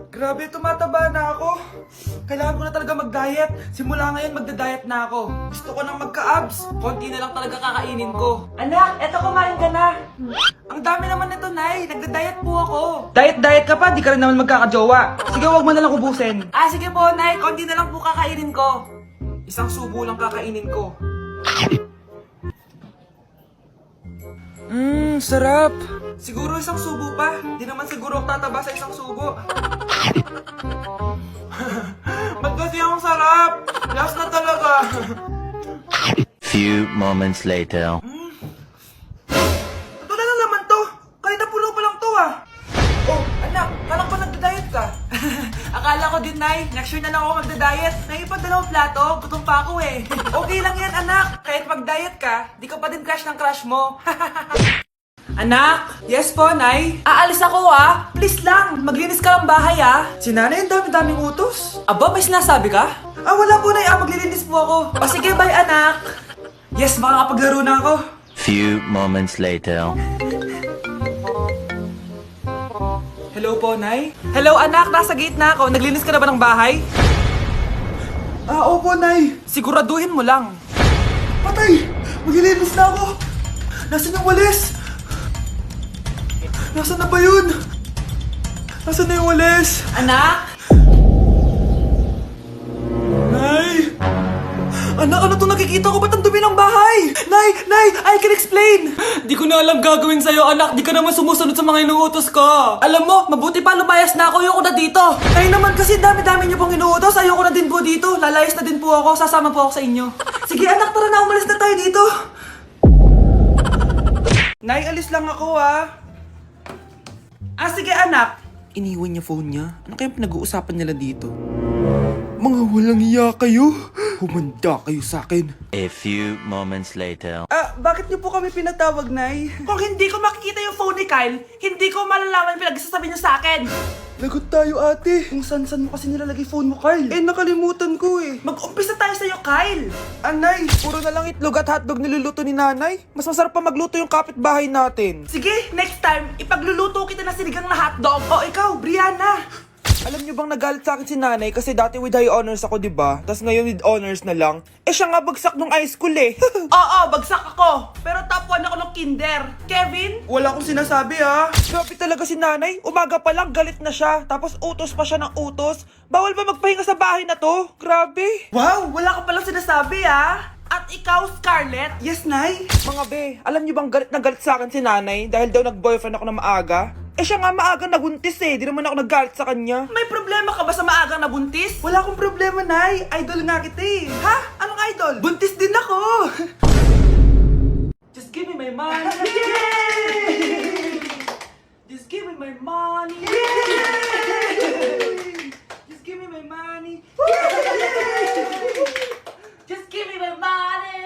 Grabe, tumataba na ako. Kailangan ko na talaga mag-diet. Simula ngayon, magda-diet na ako. Gusto ko nang magka-abs. Konti na lang talaga kakainin ko. Anak, eto kumain ka na. Ang dami naman nito, Nay. Nagda-diet po ako. Diet ka pa? Di ka rin naman magkakajowa. Sige, wag mo na lang ubusin. Sige po, Nay. Konti na lang po kakainin ko. Isang subo lang kakainin ko. Sarap. Siguro isang subo pa. Di naman siguro ako tataba sa isang subo. Ba't kasi ang sarap? Last na talaga. Few moments later. Ito na lang naman to. Kahit pulo pa lang to ah. Oh, anak, kala ko nagda-diet ka. Akala ko din, Nay. Next year na lang ako magda-diet. Naipad dalawang plato. Gutom pa ako eh. Okay lang yan, anak. Kahit mag-diet ka, di ka pa din crush ng crush mo. Anak! Yes po, Nay? Aalis ako ah! Please lang! Maglinis ka ng bahay ah! Si Nanay, ang dami-daming utos! Aba, may sinasabi ka? Wala po, Nay. Maglilinis po ako. Sige, bye anak! Yes, makakapaglaro na ako. Few moments later. Hello po, Nay? Hello, anak! Nasa gate na ako. Naglinis ka na ba ng bahay? Opo, Nay. Siguraduhin mo lang. Patay! Maglilinis na ako! Nasaan yung walis? Nasaan na ba yun? Nasaan na yung walis? Anak? Nay! Anak, ano itong nakikita ko? Ba't ang dumi ng bahay? Nay! I can explain! Di ko na alam gagawin sa'yo, anak. Di ka naman sumusunod sa mga inuutos ko. Alam mo, mabuti pa lumayas na ako. Ayoko na dito. Kayo naman kasi dami-dami niyo pong inuutos. Ayoko na din po dito. Lalayas na din po ako. Sasama po ako sa inyo. Sige, anak, tara na. Umalis na tayo dito. Nay, alis lang ako ah. Sige anak. Iniwan niya phone niya. Ano kayang pinag-uusapan nila dito? Mga walang iya kayo. Humanda kayo sa akin. A few moments later. Bakit niyo po kami pinatawag, Nay? Kung hindi ko makikita yung phone ni Kyle, hindi ko malalaman yung pinagsasabi niya sa akin. Lagot tayo, ate. Kung san-san mo kasi nilalagay phone mo, Kyle. Nakalimutan ko eh. Mag-umpisa tayo sa'yo, Kyle. Nay, puro na lang itlog at hotdog niluluto ni Nanay. Mas masarap pa magluto yung kapitbahay natin. Sige, next time, ipagluluto kita na sinigang na hotdog. O ikaw, Brianna. Alam niyo bang nagalit sa akin si Nanay kasi dati with high honors ako, 'di ba? Tapos ngayon with honors na lang. Siya nga bagsak nung high school eh. Oo, bagsak ako. Pero top 1 ako ng kinder. Kevin? Wala akong sinasabi ah. Grabe talaga si Nanay. Umaga pa lang galit na siya. Tapos utos pa siya ng utos. Bawal ba magpahinga sa bahay na to? Grabe. Wow, wala ka palang sinasabi ah. At ikaw, Scarlett? Yes, Nay. Mga be, alam niyo bang galit na galit sa akin si Nanay dahil daw nag-boyfriend ako na maaga? Siya nga maagang nabuntis eh. Di naman ako naggalit sa kanya. May problema ka ba sa maagang nabuntis? Wala akong problema, Nay. Idol nga kita eh. Ha? Anong idol? Buntis din ako. Just give me my money. Yay! Just give me my money. Yay! Just give me my money. Just give me my money.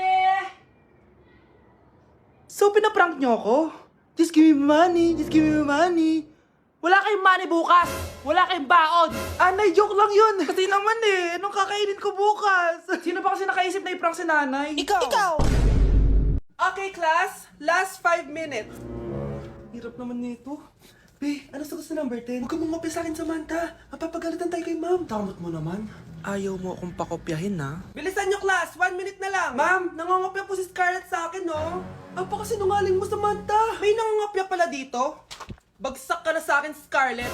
So, pinaprank niyo ako? Just give me money, just give me money. Wala kayong money bukas. Wala kayong baon. Nay, joke lang yun. Kasi naman eh, anong kakainin ko bukas? Sino ba kasi nakaisip na i-prank si Nanay? Ikaw! Okay, class. Last 5 minutes. Hirap naman nito. Be, ano sa gusto number 10? Huwag ka mong mapya sa akin, Samantha. Mapapagalitan tayo kay ma'am. Tamot mo naman. Ayaw mo akong pakopyahin, ha? Bilisan nyo, class! 1 minute na lang! Ma'am, nangangopya po si Scarlett sa akin, no? Apakasinungaling mo, Samantha! May nangangopya pala dito? Bagsak ka na sa akin, Scarlett!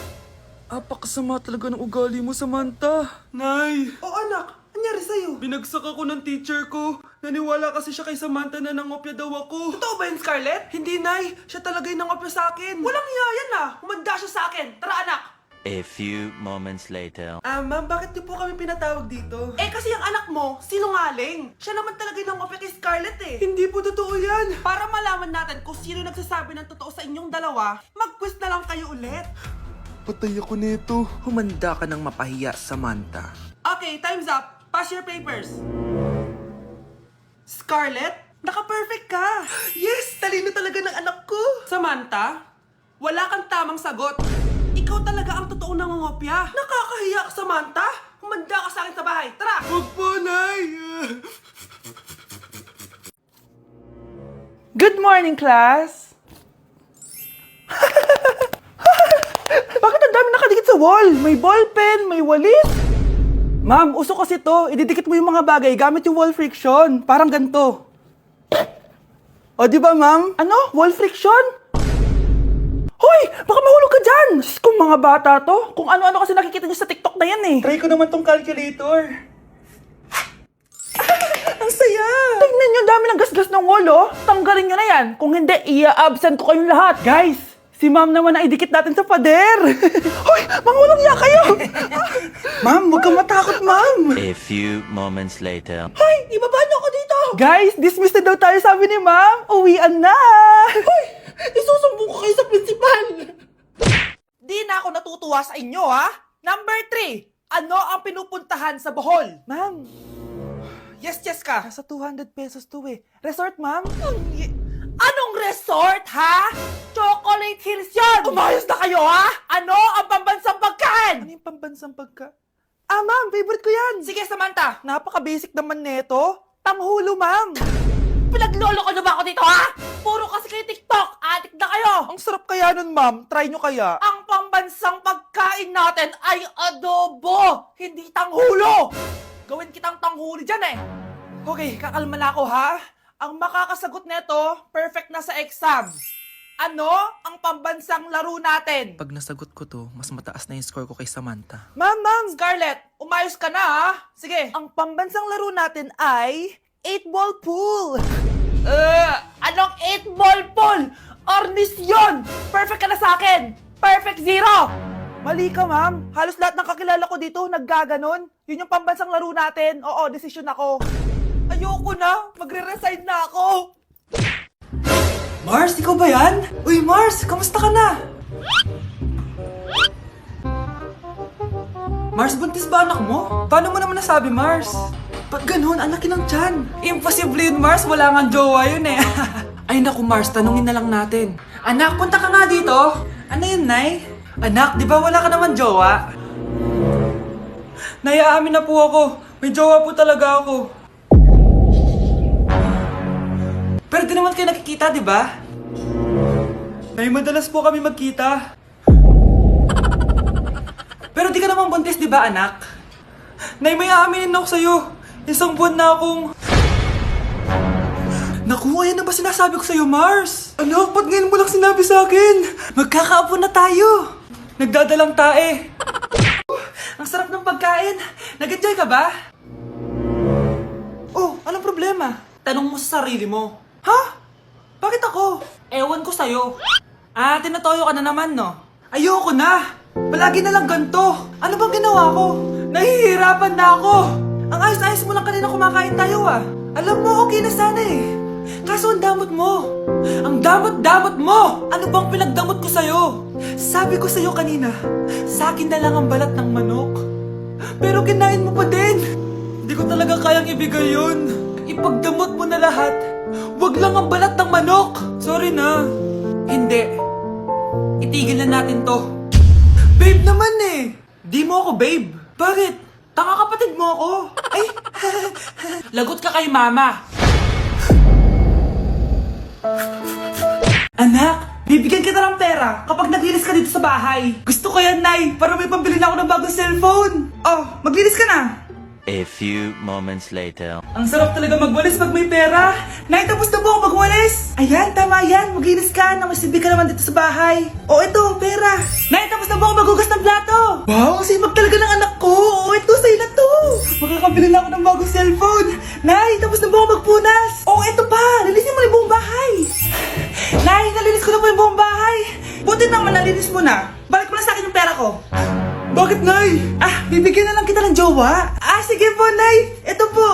Apakasama talaga ng ugali mo, Samantha! Nay! O anak, anyari sa'yo? Binagsak ako ng teacher ko. Naniwala kasi siya kay Samantha na nangopya daw ako. Totoo ba yun, Scarlett? Hindi, Nay. Siya talaga yung nangopya sa akin. Walang iya yan, ah! Humanda siya sa akin! Tara, anak! A few moments later. Ma'am, bakit niyo po kami pinatawag dito? Kasi yung anak mo, sinungaling. Siya naman talaga yung nangopya kay Scarlett eh. Hindi po totoo yan. Para malaman natin kung sino nagsasabi ng totoo sa inyong dalawa, mag-quiz na lang kayo ulit. Patay ako nito. Humanda ka ng mapahiya, Samantha. Okay, time's up. Pass your papers. Scarlett, naka-perfect ka. Yes, talino talaga ng anak ko. Samantha, wala kang tamang sagot. Ikaw talaga ang totoong nangongopya. Nakakahiya ka, Samantha. Humanda ka sa akin sa bahay. Tara! Huwag po, Nay! Good morning, class! Bakit ang dami nakadikit sa wall? May ballpen, may walis. Ma'am, uso kasi to. Ididikit mo yung mga bagay gamit yung wall friction. Parang ganito. O, di ba, ma'am? Ano? Wall friction? Hoy! Baka mahulog ka dyan! Kung mga bata to, kung ano-ano kasi nakikita niyo sa TikTok na yan eh. Try ko naman tong calculator. Ang saya! Tingnan niyo, dami ng gasgas ng wall, oh. Tanggalin niyo na yan. Kung hindi, i-absent ko kayong lahat. Guys, si ma'am naman na idikit natin sa pader. Hoy! Mangulong niya kayo! Ma'am, huwag kang matakot, ma'am. A few moments later. Hoy! Ibaba niyo ako dito! Guys, dismissed na daw tayo, sabi ni ma'am. Uwian na! Hoy! Isusumbong ko kayo sa principal! Di na ako natutuwa sa inyo, ha? Number 3, ano ang pinupuntahan sa Bohol? Ma'am, yes ka. Nasa 200 pesos to eh. Resort, ma'am? Anong resort, ha? Chocolate Hills yun! Umayos na kayo, ha? Ano ang pambansang pagkain? Ano yung pambansang pagkain? Ah, ma'am, favorite ko yan. Sige, Samantha. Napaka-basic naman neto. Tanghulo, ma'am. Pinaglolo ko na ba ako dito, ha? Puro kasi kayo TikTok. Adik na kayo. Ang sarap kaya nun, ma'am. Try nyo kaya. Ang pambansang pagkain natin ay adobo, hindi tanghulo. Gawin kitang tanghuli dyan eh. Okay, kakalma na ako ha. Ang makakasagot neto, perfect na sa exam. Ano ang pambansang laro natin? Pag nasagot ko to, mas mataas na yung score ko kay Samantha. Ma'am! Scarlett, umayos ka na ha. Sige. Ang pambansang laro natin ay 8-ball pool. Anong 8-ball pool? Ornis yun! Perfect ka na sa akin! Perfect 0! Mali ka, ma'am. Halos lahat ng kakilala ko dito naggaganon. Yun yung pambansang laro natin. Oo, desisyon ako. Ayoko na. Magre-resign na ako. Mars, ikaw ba yan? Uy, Mars, kamusta ka na? Mars, buntis ba anak mo? Paano mo naman nasabi, Mars? Ba't ganun? Ang laki ng tiyan. Imposible yun, Mars. Wala nga jowa yun eh. Ay naku, Mars, tanungin na lang natin. Anak, punta ka nga dito. Ano yun, Nay? Anak, di ba wala ka naman jowa? Nay, aamin na po ako. May jowa po talaga ako. Pero di naman kayo nakikita, di ba? Nay, madalas po kami magkita. Pero di ka naman buntis, di ba, anak? Nay, may aaminin ako sa'yo. Isang buwan na akong... Naku, ayan na ba sinasabi ko sa'yo, Mars? Anak, ba't ngayon mo lang sinabi sa akin? Magkakaapo na tayo. Nagdadalang tae. Ang sarap ng pagkain. Nag-enjoy ka ba? Oh, anong problema? Tanong mo sa sarili mo. Ha? Bakit ako? Ewan ko sa'yo. Ah, tinatoyo ka na naman, no? Ayoko na. Palagi na lang ganito. Ano bang ginawa ko? Nahihirapan na ako. Ang ayos-ayos mo lang kanina kumakain tayo, ah. Alam mo, okay na sana eh. Kaso ang damot mo. Ang damot-damot mo. Ano bang pinagdamot ko sa'yo? Sabi ko sa'yo kanina, sa akin na lang ang balat ng manok. Pero kinain mo pa din. Hindi ko talaga kayang ibigay yun. Ipagdamot mo na lahat. Wag lang ang balat ng manok. Sorry na. Hindi. Itigil na natin to. Babe naman eh. Di mo ako babe. Bakit? Tanga kapatid mo ako. Ay, lagot ka kay mama. Anak, bibigyan kita ng pera kapag naglinis ka dito sa bahay. Gusto ko yan, Nay, para may pambili na ako ng bagong cellphone. Oh, maglinis ka na. A few moments later. Ang sarap talaga magwalis pag may pera. Nay, tapos na po ako magwalis. Ayan, tama yan. Maglinis ka na masibi ka naman dito sa bahay. O, ito, pera. Nay, tapos na po ako maghugas ng plato. Wow, ang sipag talaga ng anak ko. O, ito, sa'yo na to. Makakabili na ako ng bagong cellphone. Nay, tapos na po ako magpunas. O, ito pa. Linisin mo na yung buong bahay. Nay, nalinis ko na po yung buong bahay. Buti naman, nalinis mo na. Balik mo na sa akin yung pera ko. Bakit, Nay? Ah, bibigyan na lang kita ng jowa. Ah, sige po, Nay. Ito po.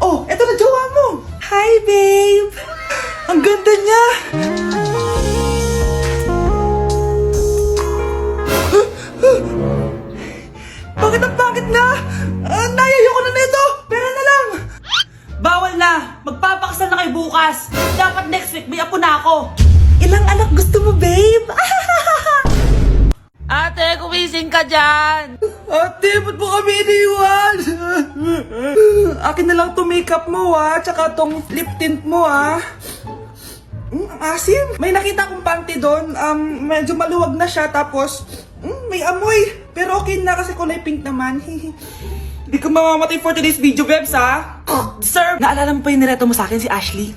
Oh, ito na jowa mo. Hi, babe. Ang ganda niya. Bakit ang pangit na? Nay, ayoko na nito. Pera na lang. Bawal na. Magpapakasal na kayo bukas. Dapat next week may apo na ako. Ilang anak gusto mo, babe? Ate, kumising ka dyan! Ate, ba't mo kami iniwan? Akin na lang to makeup mo, ha? Tsaka tong lip tint mo, ha? Ang asim. May nakita akong panty doon. Medyo maluwag na siya. Tapos, may amoy. Pero okay na kasi kulay pink naman. Hindi ka mamamatay for today's video, Bebs, ha? Sir! Naalala mo pa yung nireto mo sa akin si Ashley?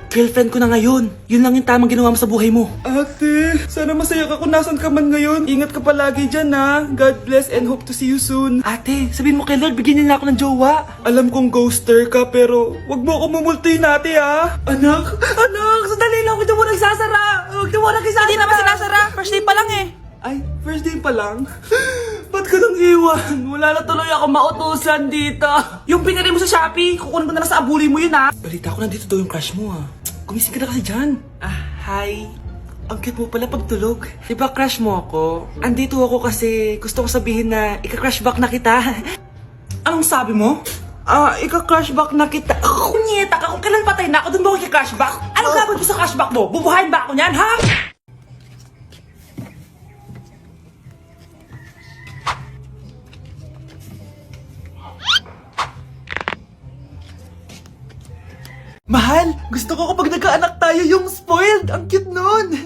Girlfriend ko na ngayon. Yun lang yung tamang ginawa mo sa buhay mo. Ate, sana masaya ka kung nasan ka man ngayon. Ingat ka palagi dyan, ha? God bless and hope to see you soon. Ate, sabihin mo kay Lord, bigyan niya na ako ng jowa. Alam kong ghoster ka, pero wag mo ako mumultuin, ate, ha? Anak, sandali lang. Huwag mo nagsasara. Huwag mo nagsasara. Hindi naman sinasara. First day pa lang eh. Ay, first day pa lang? Ba't ka nang iwan? Wala na tuloy ako mautusan dito. Yung pinili mo sa Shopee, kukunin ko na lang sa abuli mo yun, ha? Balita ko nandito daw yung crush mo, ha? Gumising ka na kasi dyan. Hi. Ang cute mo pala pagtulog. Diba crush mo ako? Andito ako kasi gusto ko sabihin na ika-crush back na kita. Anong sabi mo? Ika-crush back na kita. Kunyeta ka, kung kailan patay na ako, dun ba ako ika-crush back? Anong gagawin ko sa crush back mo? Bubuhayin ba ako niyan, ha? Mahal, gusto ko kapag nagkaanak tayo yung spoiled. Ang cute nun.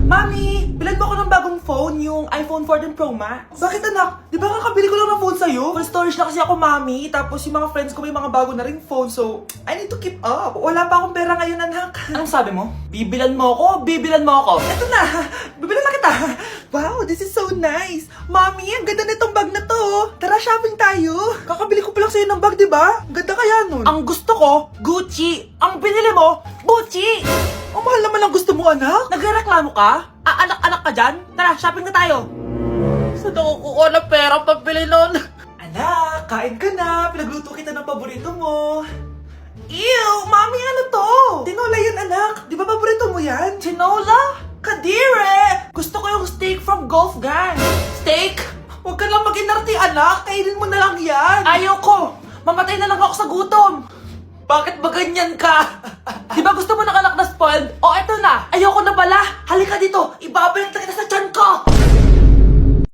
Mami, bilan mo ako ng bagong phone, yung iPhone 14 Pro Max. Bakit anak? Di ba kakabili ko lang ng phone sa'yo? Full storage na kasi ako, Mami. Tapos yung mga friends ko may mga bago na ring phone, so I need to keep up. Wala pa akong pera ngayon, anak. Anong sabi mo? Bibilan mo ako? Bibilan mo ako? Eto na, bibilan na kita. Wow, this is so nice. Mami, ang ganda nitong bag na to. Tara, shopping tayo. Kakabili ko pa lang sa'yo ng bag, di ba? Ang ganda kaya nun. Ang gusto ko, Gucci. Ang binili mo, Gucci. Ang mahal naman ang gusto mo, anak. Nagreklamo ka? Anak-anak ka dyan? Tara, shopping na tayo. Saan ako kukuha ng pera pambili nun? Anak, kain ka na. Pinagluto kita ng paborito mo. Ew, Mami, ano to? Tinola yan, anak. Di ba paborito mo yan? Tinola? Kadire! Gusto ko yung steak from Golf Gang. Steak? Huwag ka lang mag-inarti, anak. Kainin mo na lang yan. Ayoko. Mamatay na lang ako sa gutom. Bakit ba ganyan ka? Di ba gusto mo ng anak na spoiled? O eto na, ayoko na pala. Halika dito, ibabalot na kita sa